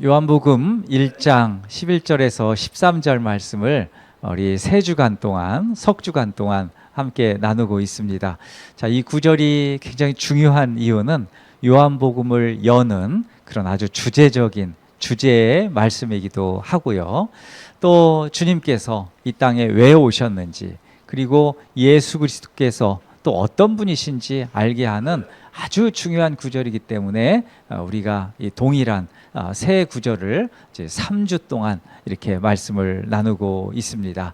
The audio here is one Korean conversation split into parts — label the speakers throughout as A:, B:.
A: 요한복음 1장 11절에서 13절 말씀을 우리 세 주간 동안, 석 주간 동안 함께 나누고 있습니다. 자, 이 구절이 굉장히 중요한 이유는 요한복음을 여는 그런 아주 주제적인 주제의 말씀이기도 하고요. 또 주님께서 이 땅에 왜 오셨는지, 그리고 예수 그리스도께서 또 어떤 분이신지 알게 하는 아주 중요한 구절이기 때문에 우리가 이 동일한 새 구절을 이제 3주 동안 이렇게 말씀을 나누고 있습니다.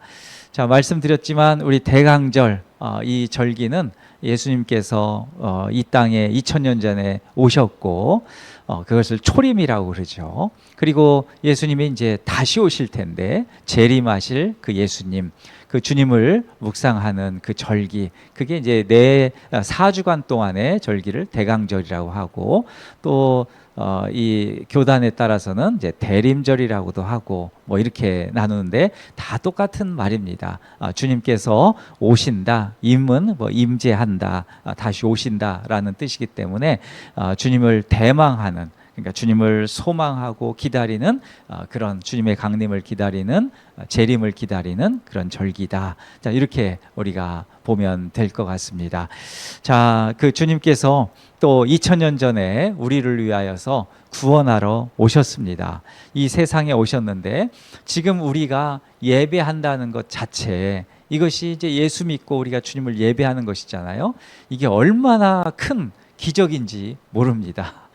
A: 자, 말씀드렸지만 우리 대강절 이 절기는 예수님께서 이 땅에 2000년 전에 오셨고 그것을 초림이라고 그러죠. 그리고 예수님이 이제 다시 오실 텐데 재림하실 그 예수님, 그 주님을 묵상하는 그 절기, 그게 이제 내 4주간 동안의 절기를 대강절이라고 하고, 또 이 교단에 따라서는 이제 대림절이라고도 하고 뭐 이렇게 나누는데 다 똑같은 말입니다. 주님께서 오신다, 임은 뭐 임재한다, 다시 오신다라는 뜻이기 때문에 주님을 대망하는, 그러니까 주님을 소망하고 기다리는 그런 주님의 강림을 기다리는, 재림을 기다리는 그런 절기다. 자, 이렇게 우리가 보면 될 것 같습니다. 자, 그 주님께서 또 2000년 전에 우리를 위하여서 구원하러 오셨습니다. 이 세상에 오셨는데 지금 우리가 예배한다는 것 자체, 이것이 이제 예수 믿고 우리가 주님을 예배하는 것이잖아요. 이게 얼마나 큰 기적인지 모릅니다.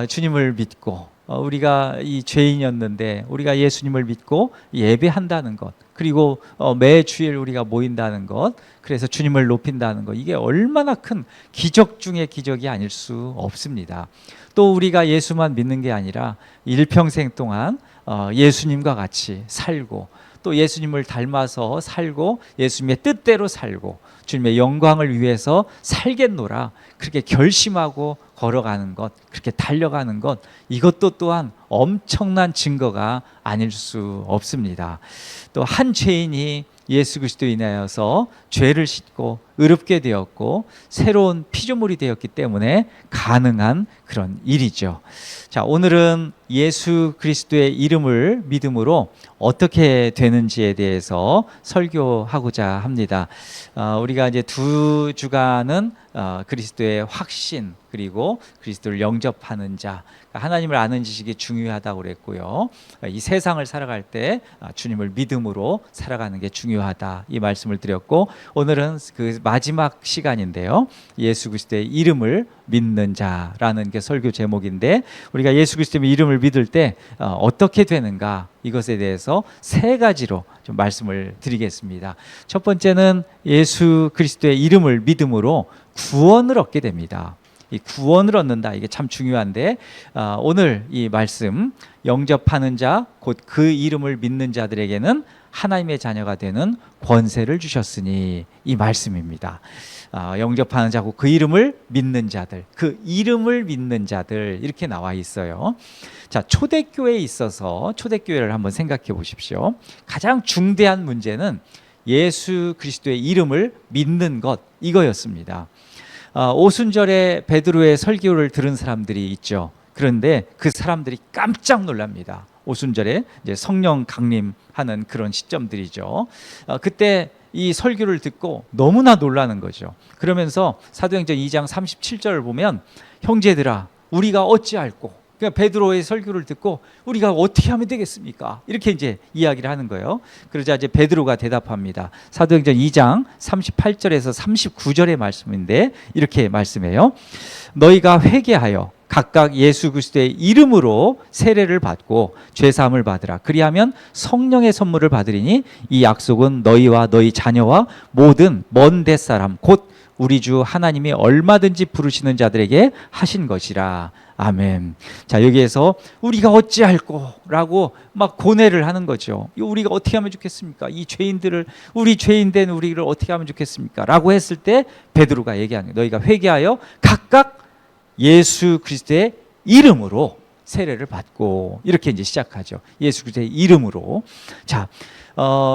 A: 주님을 믿고 우리가 이 죄인이었는데 우리가 예수님을 믿고 예배한다는 것, 그리고 매 주일 우리가 모인다는 것, 그래서 주님을 높인다는 것, 이게 얼마나 큰 기적 중의 기적이 아닐 수 없습니다. 또 우리가 예수만 믿는 게 아니라 일평생 동안 예수님과 같이 살고, 또 예수님을 닮아서 살고, 예수님의 뜻대로 살고, 주님의 영광을 위해서 살겠노라, 그렇게 결심하고 걸어가는 것, 그렇게 달려가는 것, 이것도 또한 엄청난 증거가 아닐 수 없습니다. 또 한 죄인이 예수 그리스도에 인하여서 죄를 씻고 의롭게 되었고 새로운 피조물이 되었기 때문에 가능한 그런 일이죠. 자, 오늘은 예수 그리스도의 이름을 믿음으로 어떻게 되는지에 대해서 설교하고자 합니다. 우리가 이제 2주간은 그리스도의 확신, 그리고 그리스도를 영접하는 자, 하나님을 아는 지식이 중요하다고 그랬고요. 이 세상을 살아갈 때 주님을 믿음으로 살아가는 게 중요하다, 이 말씀을 드렸고, 오늘은 그 마지막 시간인데요. 예수 그리스도의 이름을 믿는 자라는 게 설교 제목인데, 우리가 예수 그리스도의 이름을 믿을 때 어떻게 되는가, 이것에 대해서 3가지로 좀 말씀을 드리겠습니다. 첫 번째는 예수 그리스도의 이름을 믿음으로 구원을 얻게 됩니다. 이 구원을 얻는다, 이게 참 중요한데, 오늘 이 말씀, 영접하는 자, 곧 그 이름을 믿는 자들에게는 하나님의 자녀가 되는 권세를 주셨으니, 이 말씀입니다. 영접하는 자고 그 이름을 믿는 자들, 그 이름을 믿는 자들, 이렇게 나와 있어요. 자, 초대교회에 있어서 초대교회를 한번 생각해 보십시오. 가장 중대한 문제는 예수 그리스도의 이름을 믿는 것, 이거였습니다. 오순절에 베드로의 설교를 들은 사람들이 있죠. 그런데 그 사람들이 깜짝 놀랍니다. 오순절에 이제 성령 강림하는 그런 시점들이죠. 그때 이 설교를 듣고 너무나 놀라는 거죠. 그러면서 사도행전 2장 37절을 보면, 형제들아 우리가 어찌할꼬, 그러니까 베드로의 설교를 듣고 우리가 어떻게 하면 되겠습니까? 이렇게 이제 이야기를 하는 거예요. 그러자 이제 베드로가 대답합니다. 사도행전 2장 38절에서 39절의 말씀인데 이렇게 말씀해요. 너희가 회개하여 각각 예수 그리스도의 이름으로 세례를 받고 죄사함을 받으라. 그리하면 성령의 선물을 받으리니 이 약속은 너희와 너희 자녀와 모든 먼 데사람 곧 우리 주 하나님이 얼마든지 부르시는 자들에게 하신 것이라. 아멘. 자, 여기에서 우리가 어찌할꼬 라고 막 고뇌를 하는 거죠. 우리가 어떻게 하면 좋겠습니까? 이 죄인들을, 우리 죄인 된 우리를 어떻게 하면 좋겠습니까? 라고 했을 때 베드로가 얘기하는 거예요. 너희가 회개하여 각각 예수 그리스도의 이름으로 세례를 받고 이렇게 이제 시작하죠. 예수 그리스도의 이름으로. 자,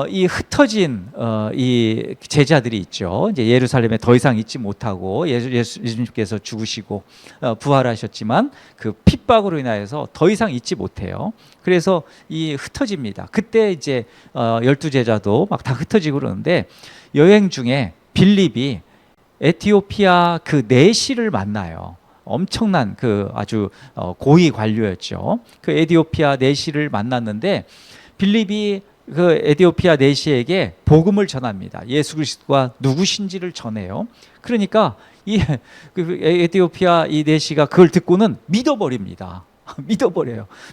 A: 이 흩어진 이 제자들이 있죠. 이제 예루살렘에 더 이상 있지 못하고 예수님께서 죽으시고 부활하셨지만 그 핍박으로 인하여서 더 이상 있지 못해요. 그래서 이 흩어집니다. 그때 이제 12제자도 막 다 흩어지고 그러는데 여행 중에 빌립이 에티오피아 그 내시를 만나요. 엄청난 그 아주 고위 관료였죠. 그 에티오피아 내시를 만났는데 빌립이 그 에티오피아 내시에게 복음을 전합니다. 예수 그리스도가 누구신지를 전해요. 그러니까 이 그 에티오피아 이 내시가 그걸 듣고는 믿어버립니다.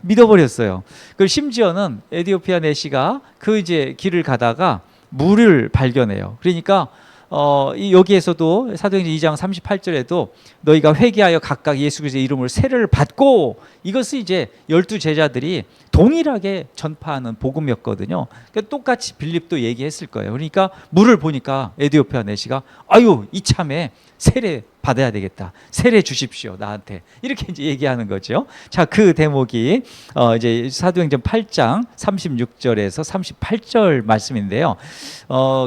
A: 믿어버렸어요. 그 심지어는 에티오피아 내시가 그 이제 길을 가다가 물을 발견해요. 그러니까 여기에서도 사도행전 2장 38절에도 너희가 회개하여 각각 예수 그리스도의 이름으로 세례를 받고, 이것을 이제 12제자들이 동일하게 전파하는 복음이었거든요. 그러니까 똑같이 빌립도 얘기했을 거예요. 그러니까 물을 보니까 에티오피아 내시가 아유 이참에 세례 받아야 되겠다. 세례 주십시오 나한테. 이렇게 이제 얘기하는 거죠. 자, 그 대목이 이제 사도행전 8장 36절에서 38절 말씀인데요.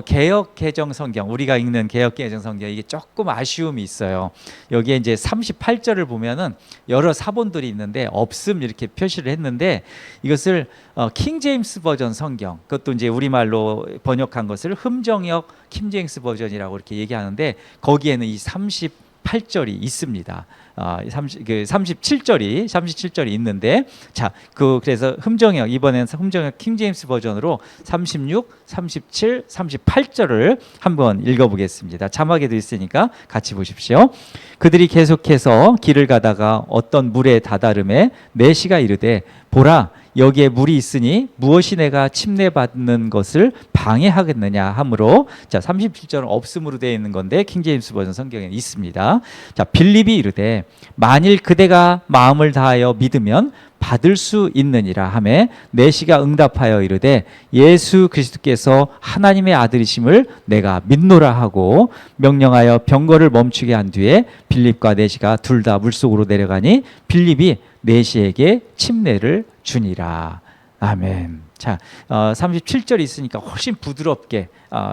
A: 개역 개정 성경, 우리가 읽는 개역 개정 성경 이게 조금 아쉬움이 있어요. 여기에 이제 38절을 보면은 여러 사본들이 있는데 없음 이렇게 표시를 했는데, 이것을 킹 제임스 버전 성경, 그것도 이제 우리말로 번역한 것을 흠정역 킹 제임스 버전이라고 이렇게 얘기하는데, 거기에는 이 38절이 있습니다. 37절이 있는데, 자, 그래서 흠정역, 이번에는 흠정역 킹 제임스 버전으로 36, 37, 38절을 한번 읽어보겠습니다. 자막에도 있으니까 같이 보십시오. 그들이 계속해서 길을 가다가 어떤 물에 다다름에 내시가 이르되 보라 여기에 물이 있으니 무엇이 내가 침례받는 것을 방해하겠느냐 하므로, 자 37절은 없음으로 되어 있는 건데 킹제임스 버전 성경에 있습니다. 자, 빌립이 이르되 만일 그대가 마음을 다하여 믿으면 받을 수 있느니라 하매 내시가 응답하여 이르되 예수 그리스도께서 하나님의 아들이심을 내가 믿노라 하고 명령하여 병거를 멈추게 한 뒤에 빌립과 내시가 둘 다 물속으로 내려가니 빌립이 내시에게 침례를 주니라. 아멘. 자, 37절이 있으니까 훨씬 부드럽게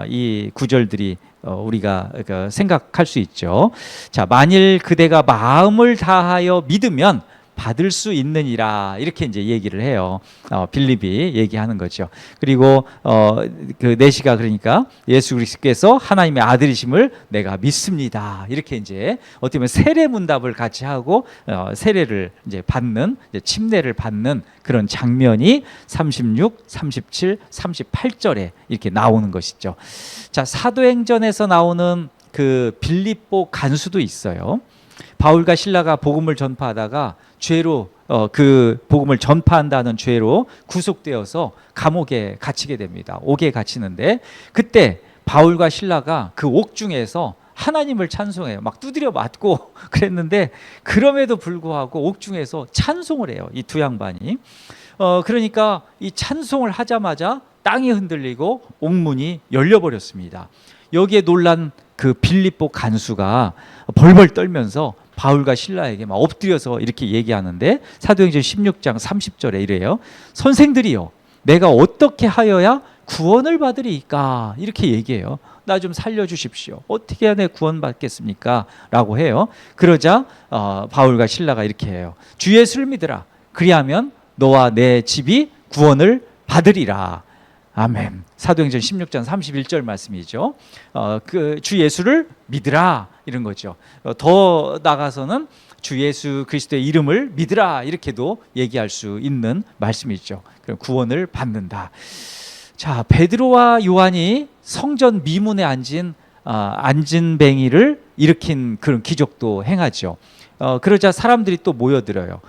A: 이 구절들이 우리가 생각할 수 있죠. 자, 만일 그대가 마음을 다하여 믿으면 받을 수 있느니라, 이렇게 이제 얘기를 해요. 빌립이 얘기하는 거죠. 그리고 그 내시가 그러니까 예수 그리스도께서 하나님의 아들이심을 내가 믿습니다. 이렇게 이제 어떻게 보면 세례 문답을 같이 하고 세례를 이제 받는, 이제 침례를 받는 그런 장면이 36, 37, 38절에 이렇게 나오는 것이죠. 자, 사도행전에서 나오는 그 빌립보 간수도 있어요. 바울과 실라가 복음을 전파하다가 죄로 그 복음을 전파한다는 죄로 구속되어서 감옥에 갇히게 됩니다. 옥에 갇히는데 그때 바울과 실라가 그 옥중에서 하나님을 찬송해요. 막 두드려 맞고 그랬는데 그럼에도 불구하고 옥중에서 찬송을 해요. 이 두 양반이. 그러니까 이 찬송을 하자마자 땅이 흔들리고 옥문이 열려버렸습니다. 여기에 놀란 그 빌립보 간수가 벌벌 떨면서 바울과 실라에게 막 엎드려서 이렇게 얘기하는데 사도행전 16장 30절에 이래요. 선생들이요, 내가 어떻게 하여야 구원을 받으리까? 이렇게 얘기해요. 나 좀 살려주십시오. 어떻게 해야 내 구원 받겠습니까? 라고 해요. 그러자 바울과 실라가 이렇게 해요. 주 예수를 믿으라. 그리하면 너와 내 집이 구원을 받으리라. 아멘. 사도행전 16장 31절 말씀이죠. 그 주 예수를 믿으라 이런 거죠. 더 나가서는 주 예수 그리스도의 이름을 믿으라 이렇게도 얘기할 수 있는 말씀이죠. 그럼 구원을 받는다. 자, 베드로와 요한이 성전 미문에 앉은 안진뱅이를 일으킨 그런 기적도 행하죠. 그러자 사람들이 또 모여들어요.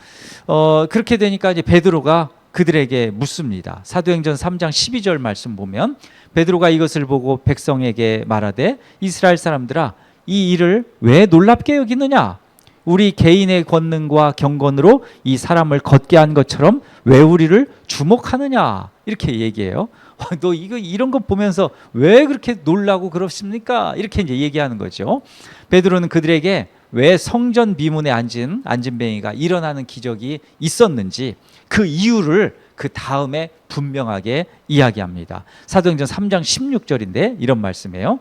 A: 그렇게 되니까 이제 베드로가 그들에게 묻습니다. 사도행전 3장 12절 말씀 보면 베드로가 이것을 보고 백성에게 말하되 이스라엘 사람들아 이 일을 왜 놀랍게 여기느냐? 우리 개인의 권능과 경건으로 이 사람을 걷게 한 것처럼 왜 우리를 주목하느냐? 이렇게 얘기해요. 너 이런 거 보면서 왜 그렇게 놀라고 그러십니까? 이렇게 이제 얘기하는 거죠. 베드로는 그들에게 왜 성전 비문에 앉은 뱅이가 일어나는 기적이 있었는지 그 이유를 그 다음에 분명하게 이야기합니다. 사도행전 3장 16절인데 이런 말씀이에요.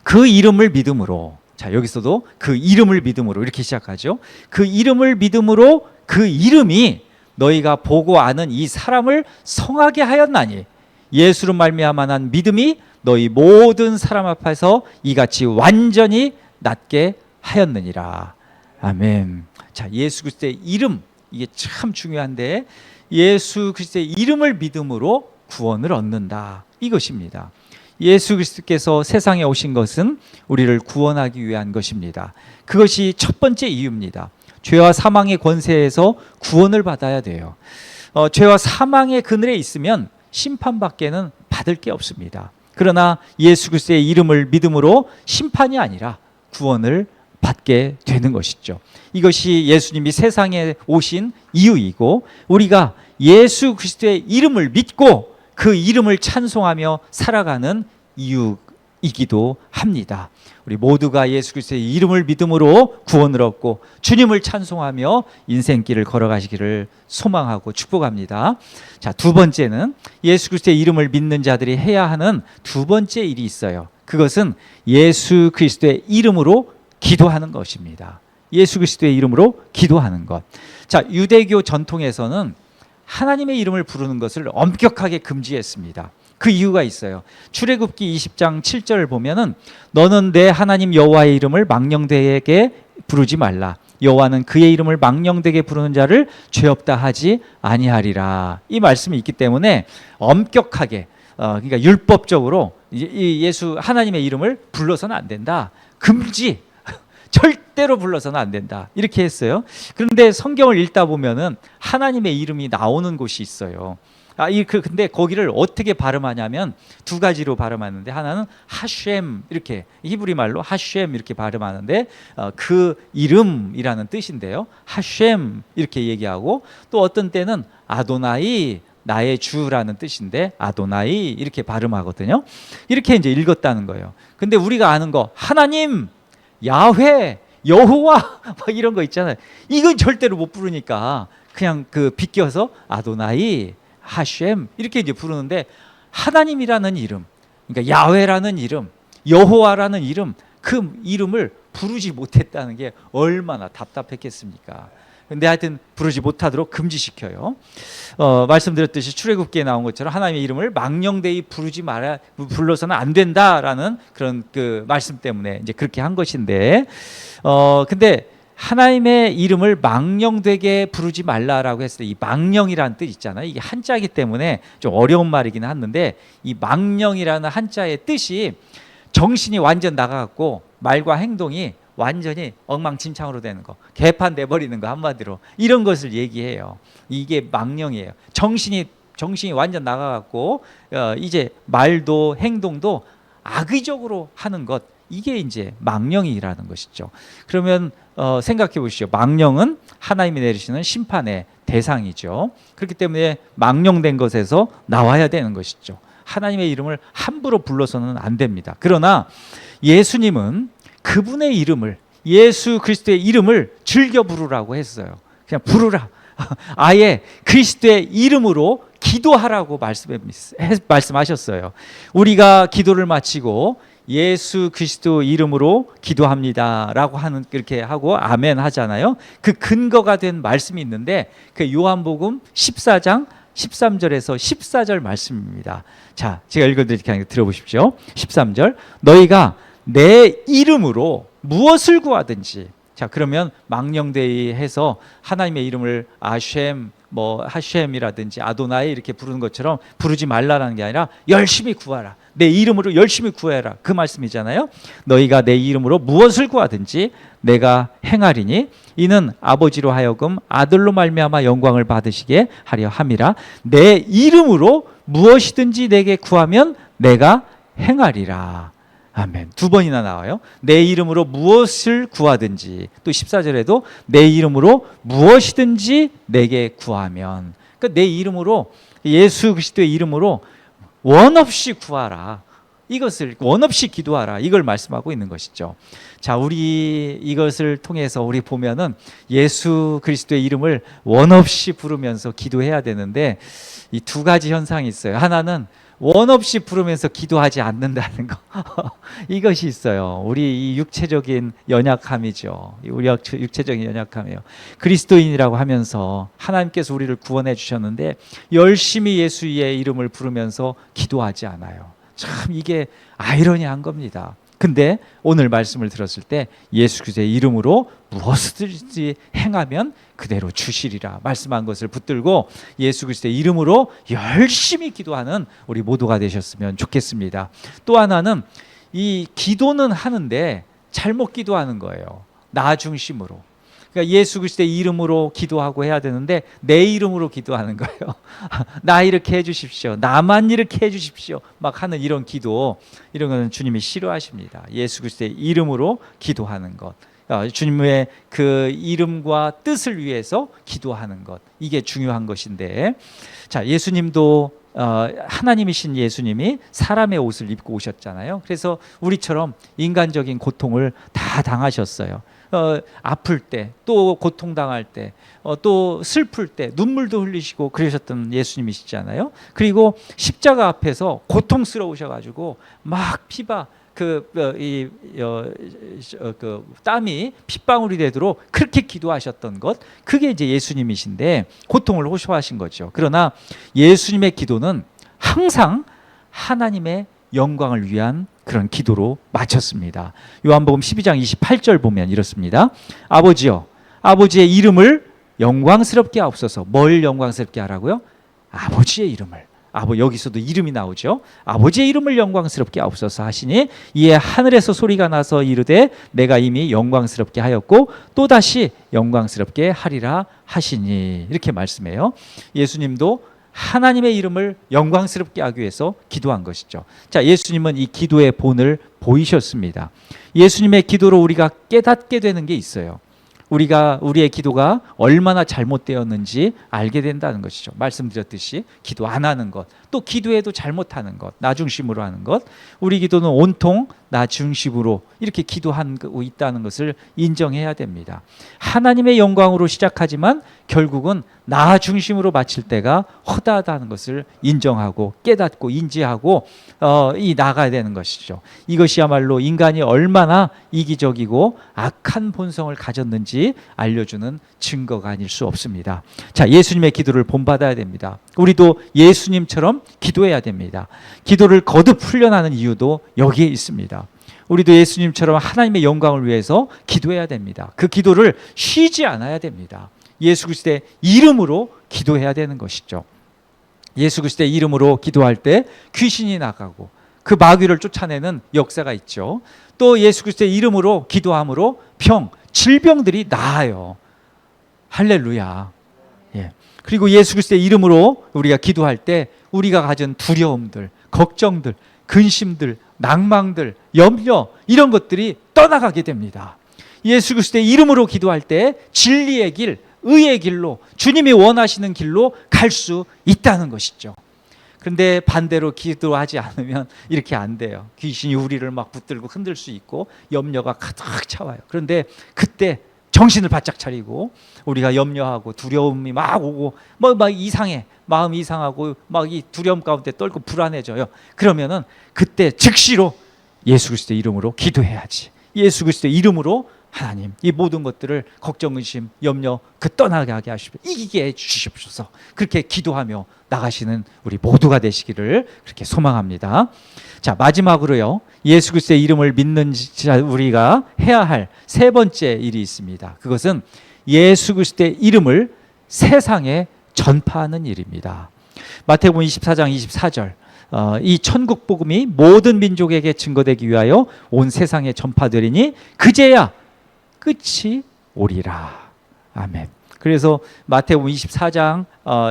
A: 그 이름을 믿음으로, 자 여기서도 그 이름을 믿음으로 이렇게 시작하죠. 그 이름을 믿음으로 그 이름이 너희가 보고 아는 이 사람을 성하게 하였나니 예수로 말미암아 난 믿음이 너희 모든 사람 앞에서 이같이 완전히 낫게 하였느니라. 아멘. 자, 예수 그리스도의 이름, 이게 참 중요한데 예수 그리스도의 이름을 믿음으로 구원을 얻는다, 이것입니다. 예수 그리스도께서 세상에 오신 것은 우리를 구원하기 위한 것입니다. 그것이 첫 번째 이유입니다. 죄와 사망의 권세에서 구원을 받아야 돼요. 죄와 사망의 그늘에 있으면 심판밖에는 받을 게 없습니다. 그러나 예수 그리스도의 이름을 믿음으로 심판이 아니라 구원을 받게 되는 것이죠. 이것이 예수님이 세상에 오신 이유이고 우리가 예수 그리스도의 이름을 믿고 그 이름을 찬송하며 살아가는 이유이기도 합니다. 우리 모두가 예수 그리스도의 이름을 믿음으로 구원을 얻고 주님을 찬송하며 인생길을 걸어가시기를 소망하고 축복합니다. 자, 두 번째는 예수 그리스도의 이름을 믿는 자들이 해야 하는 두 번째 일이 있어요. 그것은 예수 그리스도의 이름으로 기도하는 것입니다. 예수 그리스도의 이름으로 기도하는 것. 자, 유대교 전통에서는 하나님의 이름을 부르는 것을 엄격하게 금지했습니다. 그 이유가 있어요. 출애굽기 20장 7절을 보면은 너는 내 하나님 여호와의 이름을 망령되게 부르지 말라. 여호와는 그의 이름을 망령되게 부르는 자를 죄 없다 하지 아니하리라. 이 말씀이 있기 때문에 엄격하게 그러니까 율법적으로 이 예수 하나님의 이름을 불러서는 안 된다. 금지. 절대로 불러서는 안 된다. 이렇게 했어요. 그런데 성경을 읽다 보면은 하나님의 이름이 나오는 곳이 있어요. 근데 거기를 어떻게 발음하냐면 두 가지로 발음하는데 하나는 하셴, 이렇게 히브리 말로 하셴 이렇게 발음하는데 그 이름이라는 뜻인데요. 하셴 이렇게 얘기하고 또 어떤 때는 아도나이, 나의 주라는 뜻인데 아도나이 이렇게 발음하거든요. 이렇게 이제 읽었다는 거예요. 근데 우리가 아는 거 하나님, 야훼, 여호와 막 이런 거 있잖아요. 이건 절대로 못 부르니까 그냥 그 비껴서 아도나이, 하셴 이렇게 이제 부르는데 하나님이라는 이름, 그러니까 야훼라는 이름, 여호와라는 이름, 그 이름을 부르지 못했다는 게 얼마나 답답했겠습니까? 근데 하여튼 부르지 못하도록 금지시켜요. 말씀드렸듯이 출애굽기에 나온 것처럼 하나님의 이름을 망령되이 불러서는 안 된다라는 그런 그 말씀 때문에 이제 그렇게 한 것인데, 근데 하나님의 이름을 망령되게 부르지 말라라고 했을 때 이 망령이라는 뜻 있잖아요. 이게 한자이기 때문에 좀 어려운 말이긴 한데 이 망령이라는 한자의 뜻이 정신이 완전 나가갖고 말과 행동이 완전히 엉망진창으로 되는 거, 개판돼 버리는 거, 한마디로 이런 것을 얘기해요. 이게 망령이에요. 정신이 완전 나가갖고 이제 말도 행동도 악의적으로 하는 것, 이게 이제 망령이라는 것이죠. 그러면 생각해 보시죠. 망령은 하나님이 내리시는 심판의 대상이죠. 그렇기 때문에 망령된 것에서 나와야 되는 것이죠. 하나님의 이름을 함부로 불러서는 안 됩니다. 그러나 예수님은 그분의 이름을, 예수 그리스도의 이름을 즐겨 부르라고 했어요. 그냥 부르라. 아예 그리스도의 이름으로 기도하라고 말씀하셨어요. 우리가 기도를 마치고 예수 그리스도 이름으로 기도합니다라고 하는, 그렇게 하고 아멘 하잖아요. 그 근거가 된 말씀이 있는데 그 요한복음 14장 13절에서 14절 말씀입니다. 자, 제가 읽어드릴게요. 들어보십시오. 13절. 너희가 내 이름으로 무엇을 구하든지. 자, 그러면 망령되이 해서 하나님의 이름을 아셴, 하셴이라든지 아도나이 이렇게 부르는 것처럼 부르지 말라라는 게 아니라 열심히 구하라. 내 이름으로 열심히 구해라. 그 말씀이잖아요. 너희가 내 이름으로 무엇을 구하든지 내가 행하리니 이는 아버지로 하여금 아들로 말미암아 영광을 받으시게 하려 함이라. 내 이름으로 무엇이든지 내게 구하면 내가 행하리라. 아멘. 두 번이나 나와요. 내 이름으로 무엇을 구하든지, 또 14절에도 내 이름으로 무엇이든지 내게 구하면, 그러니까 내 이름으로, 예수 그리스도의 이름으로 원 없이 구하라. 이것을 원 없이 기도하라. 이걸 말씀하고 있는 것이죠. 자, 우리 이것을 통해서 우리 보면은 예수 그리스도의 이름을 원 없이 부르면서 기도해야 되는데 이 두 가지 현상이 있어요. 하나는 원 없이 부르면서 기도하지 않는다는 거. 이것이 있어요. 우리 이 육체적인 연약함이죠. 우리 육체적인 연약함이에요. 그리스도인이라고 하면서 하나님께서 우리를 구원해 주셨는데 열심히 예수의 이름을 부르면서 기도하지 않아요. 참 이게 아이러니한 겁니다. 근데 오늘 말씀을 들었을 때 예수 그리스도의 이름으로 무엇이든지 행하면 그대로 주시리라 말씀한 것을 붙들고 예수 그리스도의 이름으로 열심히 기도하는 우리 모두가 되셨으면 좋겠습니다. 또 하나는 이 기도는 하는데 잘못 기도하는 거예요. 나 중심으로. 그러니까 예수 그리스도의 이름으로 기도하고 해야 되는데 내 이름으로 기도하는 거예요. 나 이렇게 해주십시오. 나만 이렇게 해주십시오. 막 하는 이런 기도, 이런 거는 주님이 싫어하십니다. 예수 그리스도의 이름으로 기도하는 것, 주님의 그 이름과 뜻을 위해서 기도하는 것, 이게 중요한 것인데, 자, 예수님도 하나님이신 예수님이 사람의 옷을 입고 오셨잖아요. 그래서 우리처럼 인간적인 고통을 다 당하셨어요. 아플 때, 또 고통당할 때, 또 슬플 때 눈물도 흘리시고 그러셨던 예수님이시잖아요. 그리고 십자가 앞에서 고통스러우셔가지고 막 피가 땀이 핏방울이 되도록 그렇게 기도하셨던 것, 그게 이제 예수님이신데 고통을 호소하신 거죠. 그러나 예수님의 기도는 항상 하나님의 영광을 위한 그런 기도로 마쳤습니다. 요한복음 12장 28절 보면 이렇습니다. 아버지여, 아버지의 이름을 영광스럽게 하옵소서. 뭘 영광스럽게 하라고요? 아버지의 이름을. 여기서도 이름이 나오죠. 아버지의 이름을 영광스럽게 하옵소서 하시니 이에 하늘에서 소리가 나서 이르되 내가 이미 영광스럽게 하였고 또다시 영광스럽게 하리라 하시니, 이렇게 말씀해요. 예수님도 하나님의 이름을 영광스럽게 하기 위해서 기도한 것이죠. 자, 예수님은 이 기도의 본을 보이셨습니다. 예수님의 기도로 우리가 깨닫게 되는 게 있어요. 우리의 기도가 얼마나 잘못되었는지 알게 된다는 것이죠. 말씀드렸듯이 기도 안 하는 것, 또 기도해도 잘못하는 것, 나 중심으로 하는 것, 우리 기도는 온통 나 중심으로 이렇게 기도하고 있다는 것을 인정해야 됩니다. 하나님의 영광으로 시작하지만 결국은 나 중심으로 마칠 때가 허다하다는 것을 인정하고 깨닫고 인지하고 나가야 되는 것이죠. 이것이야말로 인간이 얼마나 이기적이고 악한 본성을 가졌는지 알려주는 증거가 아닐 수 없습니다. 자, 예수님의 기도를 본받아야 됩니다. 우리도 예수님처럼 기도해야 됩니다. 기도를 거듭 훈련하는 이유도 여기에 있습니다. 우리도 예수님처럼 하나님의 영광을 위해서 기도해야 됩니다. 그 기도를 쉬지 않아야 됩니다. 예수 그리스도의 이름으로 기도해야 되는 것이죠. 예수 그리스도의 이름으로 기도할 때 귀신이 나가고 그 마귀를 쫓아내는 역사가 있죠. 또 예수 그리스도의 이름으로 기도함으로 질병들이 나아요. 할렐루야. 예. 그리고 예수 그리스도의 이름으로 우리가 기도할 때 우리가 가진 두려움들, 걱정들, 근심들, 낭망들, 염려, 이런 것들이 떠나가게 됩니다. 예수 그리스도의 이름으로 기도할 때 진리의 길, 의의 길로, 주님이 원하시는 길로 갈 수 있다는 것이죠. 그런데 반대로 기도하지 않으면 이렇게 안 돼요. 귀신이 우리를 막 붙들고 흔들 수 있고 염려가 가득 차와요. 그런데 그때 정신을 바짝 차리고 우리가 염려하고 두려움이 막 오고 막 이상해, 마음이 이상하고 막 이 두려움 가운데 떨고 불안해져요. 그러면은 그때 즉시로 예수 그리스도의 이름으로 기도해야지. 예수 그리스도의 이름으로 하나님, 이 모든 것들을 걱정, 의심, 염려 떠나게 하시고 이기게 해주시옵소서. 그렇게 기도하며 나가시는 우리 모두가 되시기를 그렇게 소망합니다. 자, 마지막으로요, 예수 그리스도의 이름을 믿는 우리가 해야 할 세 번째 일이 있습니다. 그것은 예수 그리스도의 이름을 세상에 전파하는 일입니다. 마태복음 24장 24절, 이 천국 복음이 모든 민족에게 증거되기 위하여 온 세상에 전파되리니 그제야 끝이 오리라. 아멘. 그래서 마태복음 24장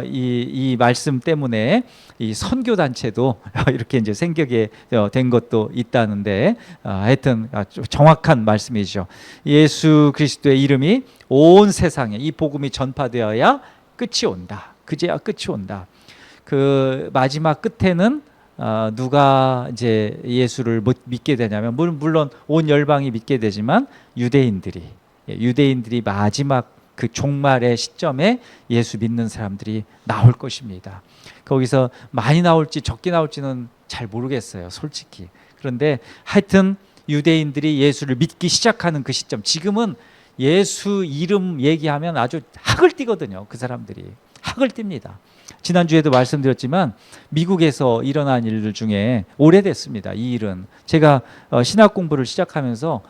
A: 이 말씀 때문에 이 선교 단체도 이렇게 이제 생기게 된 것도 있다는데, 하여튼 정확한 말씀이죠. 예수 그리스도의 이름이 온 세상에 이 복음이 전파되어야 끝이 온다. 그제야 끝이 온다. 그 마지막 끝에는 누가 이제 예수를 믿게 되냐면, 물론 온 열방이 믿게 되지만 유대인들이 마지막 그 종말의 시점에 예수 믿는 사람들이 나올 것입니다. 거기서 많이 나올지 적게 나올지는 잘 모르겠어요, 솔직히. 그런데 하여튼 유대인들이 예수를 믿기 시작하는 그 시점, 지금은 예수 이름 얘기하면 아주 학을 띠거든요. 그 사람들이 학을 띱니다. 지난주에도 말씀드렸지만 미국에서 일어난 일들 중에 오래됐습니다. 이 일은 제가 신학 공부를 시작하면서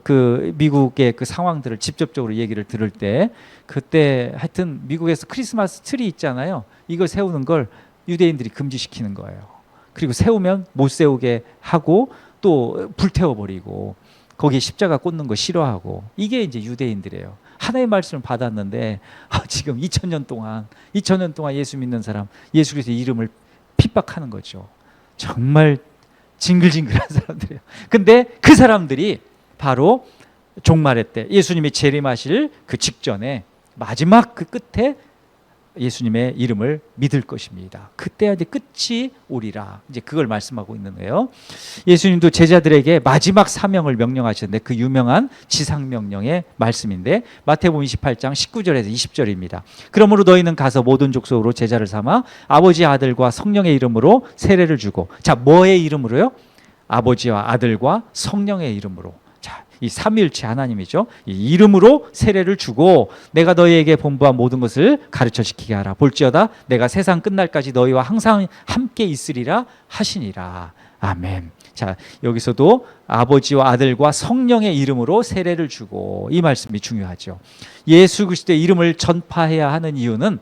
A: 그 미국의 그 상황들을 직접적으로 얘기를 들을 때, 그때 하여튼 미국에서 크리스마스 트리 있잖아요. 이걸 세우는 걸 유대인들이 금지시키는 거예요. 그리고 세우면 못 세우게 하고 또 불태워버리고 거기에 십자가 꽂는 거 싫어하고, 이게 이제 유대인들이에요. 하나의 말씀을 받았는데 지금 2000년 동안 예수 믿는 사람, 예수 그리스도의 이름을 핍박하는 거죠. 정말 징글징글한 사람들이에요. 근데 그 사람들이 바로 종말의 때 예수님이 재림하실 그 직전에 마지막 그 끝에 예수님의 이름을 믿을 것입니다. 그때야 이제 끝이 오리라. 이제 그걸 말씀하고 있는 거예요. 예수님도 제자들에게 마지막 사명을 명령하셨는데, 그 유명한 지상명령의 말씀인데, 마태복음 28장 19절에서 20절입니다. 그러므로 너희는 가서 모든 족속으로 제자를 삼아 아버지 아들과 성령의 이름으로 세례를 주고. 자, 뭐의 이름으로요? 아버지와 아들과 성령의 이름으로. 이 삼위일체 하나님이죠. 이 이름으로 세례를 주고 내가 너희에게 본부한 모든 것을 가르쳐 지키게 하라. 볼지어다 내가 세상 끝날까지 너희와 항상 함께 있으리라 하시니라. 아멘. 자, 여기서도 아버지와 아들과 성령의 이름으로 세례를 주고, 이 말씀이 중요하죠. 예수 그리스도의 이름을 전파해야 하는 이유는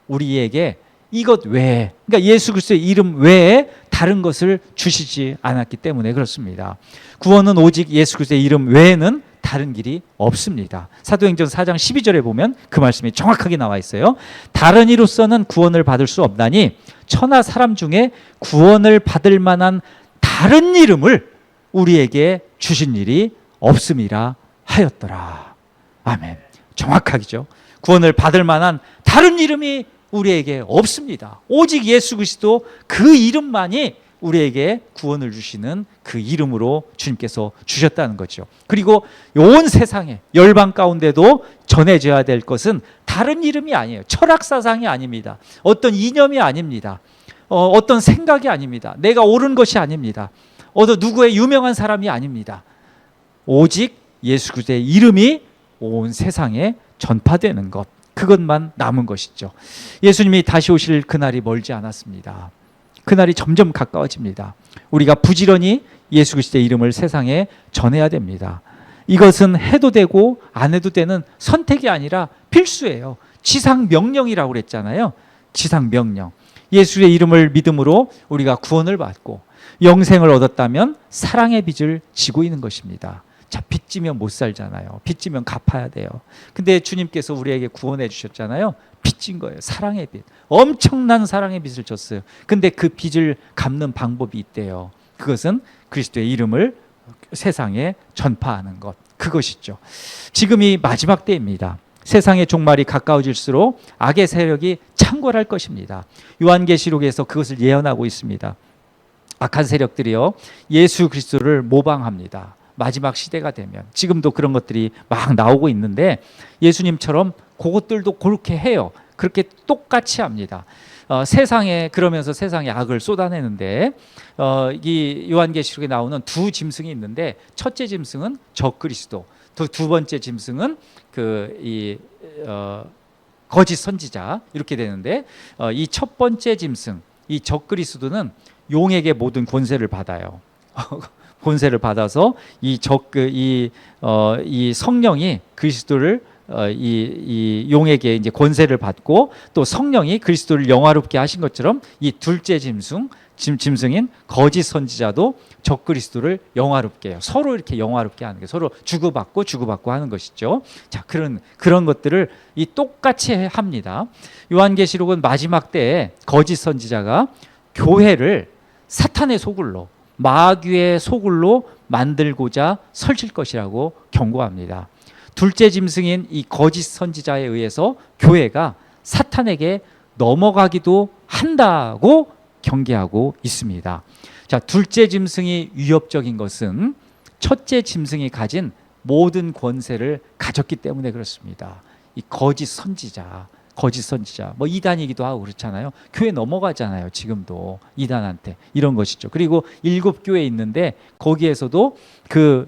A: 우리에게 이것 외에, 그러니까 예수 그리스도의 이름 외에 다른 것을 주시지 않았기 때문에 그렇습니다. 구원은 오직 예수 그리스도의 이름 외에는 다른 길이 없습니다. 사도행전 4장 12절에 보면 그 말씀이 정확하게 나와 있어요. 다른 이로서는 구원을 받을 수 없나니 천하 사람 중에 구원을 받을 만한 다른 이름을 우리에게 주신 일이 없음이라 하였더라. 아멘. 정확하죠. 구원을 받을 만한 다른 이름이 우리에게 없습니다. 오직 예수 그리스도 그 이름만이 우리에게 구원을 주시는 그 이름으로 주님께서 주셨다는 거죠. 그리고 온 세상에 열방 가운데도 전해져야 될 것은 다른 이름이 아니에요. 철학사상이 아닙니다. 어떤 이념이 아닙니다. 어떤 생각이 아닙니다. 내가 옳은 것이 아닙니다. 누구의 유명한 사람이 아닙니다. 오직 예수 그리스도의 이름이 온 세상에 전파되는 것, 그것만 남은 것이죠. 예수님이 다시 오실 그날이 멀지 않았습니다. 그날이 점점 가까워집니다. 우리가 부지런히 예수 그리스도의 이름을 세상에 전해야 됩니다. 이것은 해도 되고 안 해도 되는 선택이 아니라 필수예요. 지상명령이라고 그랬잖아요. 지상명령. 예수의 이름을 믿음으로 우리가 구원을 받고 영생을 얻었다면 사랑의 빚을 지고 있는 것입니다. 자, 빚지면 못 살잖아요. 빚지면 갚아야 돼요. 근데 주님께서 우리에게 구원해 주셨잖아요. 빚진 거예요. 사랑의 빚. 엄청난 사랑의 빚을 졌어요. 근데 그 빚을 갚는 방법이 있대요. 그것은 그리스도의 이름을 세상에 전파하는 것. 그것이죠. 지금이 마지막 때입니다. 세상의 종말이 가까워질수록 악의 세력이 창궐할 것입니다. 요한계시록에서 그것을 예언하고 있습니다. 악한 세력들이요, 예수 그리스도를 모방합니다. 마지막 시대가 되면. 지금도 그런 것들이 막 나오고 있는데 예수님처럼 그것들도 그렇게 해요. 그렇게 똑같이 합니다. 그러면서 세상에 악을 쏟아내는데, 이 요한계시록에 나오는 두 짐승이 있는데, 첫째 짐승은 적그리스도, 두 번째 짐승은 거짓 선지자, 이렇게 되는데, 이 첫 번째 짐승, 이 적그리스도는 용에게 모든 권세를 받아요. 권세를 받아서 이 성령이 그리스도를 이 용에게 이제 권세를 받고, 또 성령이 그리스도를 영화롭게 하신 것처럼 이 둘째 짐승인 거짓 선지자도 적그리스도를 영화롭게 해요. 서로 이렇게 영화롭게 하는 게, 서로 주고받고 하는 것이죠. 자, 그런 것들을 똑같이 합니다. 요한계시록은 마지막 때에 거짓 선지자가 교회를 사탄의 소굴로, 마귀의 소굴로 만들고자 설칠 것이라고 경고합니다. 둘째 짐승인 이 거짓 선지자에 의해서 교회가 사탄에게 넘어가기도 한다고 경계하고 있습니다. 자, 둘째 짐승이 위협적인 것은 첫째 짐승이 가진 모든 권세를 가졌기 때문에 그렇습니다. 이 거짓 선지자, 뭐 이단이기도 하고 그렇잖아요. 교회 넘어가잖아요. 지금도 이단한테 이런 것이죠. 그리고 7교회 있는데 거기에서도 그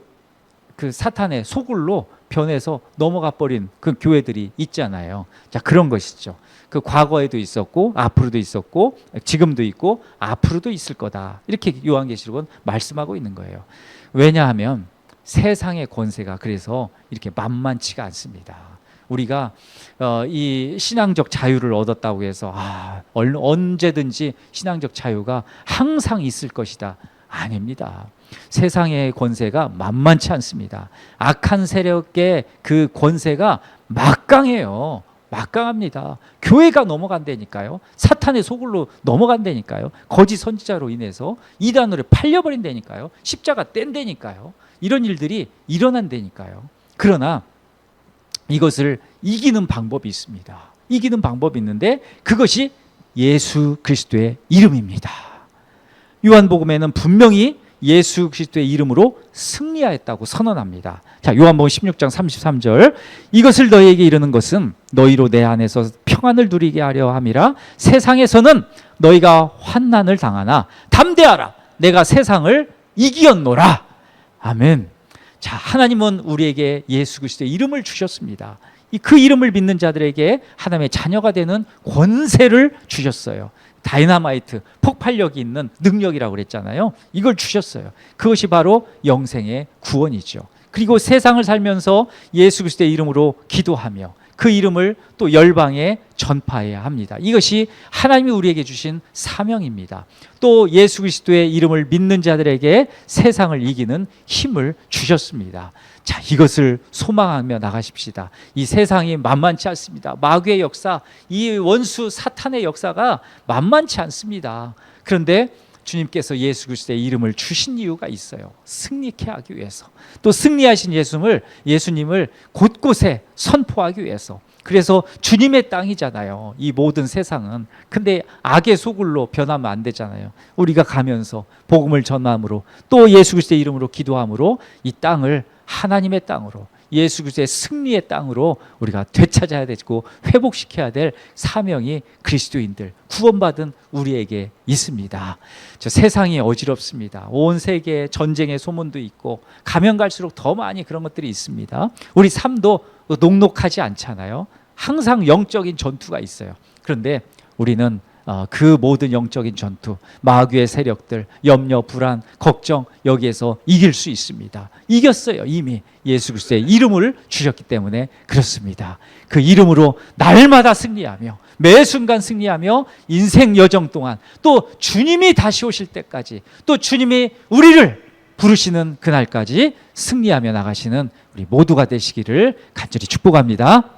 A: 사탄의 소굴로 변해서 넘어가 버린 그 교회들이 있잖아요. 자, 그런 것이죠. 그 과거에도 있었고 앞으로도 있었고 지금도 있고 앞으로도 있을 거다. 이렇게 요한계시록은 말씀하고 있는 거예요. 왜냐하면 세상의 권세가 그래서 이렇게 만만치가 않습니다. 우리가 이 신앙적 자유를 얻었다고 해서 언제든지 신앙적 자유가 항상 있을 것이다. 아닙니다. 세상의 권세가 만만치 않습니다. 악한 세력의 그 권세가 막강해요. 막강합니다. 교회가 넘어간다니까요. 사탄의 소굴로 넘어간다니까요. 거짓 선지자로 인해서 이단으로 팔려버린다니까요. 십자가 뗀다니까요. 이런 일들이 일어난다니까요. 그러나 이것을 이기는 방법이 있습니다. 이기는 방법이 있는데 그것이 예수 그리스도의 이름입니다. 요한복음에는 분명히 예수 그리스도의 이름으로 승리하였다고 선언합니다. 자, 요한복음 16장 33절, 이것을 너희에게 이르는 것은 너희로 내 안에서 평안을 누리게 하려 함이라. 세상에서는 너희가 환난을 당하나 담대하라, 내가 세상을 이기었노라. 아멘. 자, 하나님은 우리에게 예수 그리스도의 이름을 주셨습니다. 그 이름을 믿는 자들에게 하나님의 자녀가 되는 권세를 주셨어요. 다이너마이트, 폭발력이 있는 능력이라고 그랬잖아요. 이걸 주셨어요. 그것이 바로 영생의 구원이죠. 그리고 세상을 살면서 예수 그리스도의 이름으로 기도하며 그 이름을 또 열방에 전파해야 합니다. 이것이 하나님이 우리에게 주신 사명입니다. 또 예수 그리스도의 이름을 믿는 자들에게 세상을 이기는 힘을 주셨습니다. 자, 이것을 소망하며 나가십시다. 이 세상이 만만치 않습니다. 마귀의 역사, 이 원수 사탄의 역사가 만만치 않습니다. 그런데 주님께서 예수 그리스도의 이름을 주신 이유가 있어요. 승리케 하기 위해서. 또 승리하신 예수님을 곳곳에 선포하기 위해서. 그래서 주님의 땅이잖아요. 이 모든 세상은. 근데 악의 소굴로 변하면 안 되잖아요. 우리가 가면서 복음을 전함으로 또 예수 그리스도의 이름으로 기도함으로 이 땅을 하나님의 땅으로, 예수 그리스도의 승리의 땅으로 우리가 되찾아야 되고 회복시켜야 될 사명이 그리스도인들, 구원받은 우리에게 있습니다. 저 세상이 어지럽습니다. 온 세계에 전쟁의 소문도 있고 가면 갈수록 더 많이 그런 것들이 있습니다. 우리 삶도 녹록하지 않잖아요. 항상 영적인 전투가 있어요. 그런데 우리는 그 모든 영적인 전투, 마귀의 세력들, 염려, 불안, 걱정, 여기에서 이길 수 있습니다. 이겼어요. 이미 예수 그리스도의 이름을 주셨기 때문에 그렇습니다. 그 이름으로 날마다 승리하며 매 순간 승리하며 인생 여정 동안 또 주님이 다시 오실 때까지 또 주님이 우리를 부르시는 그날까지 승리하며 나가시는 우리 모두가 되시기를 간절히 축복합니다.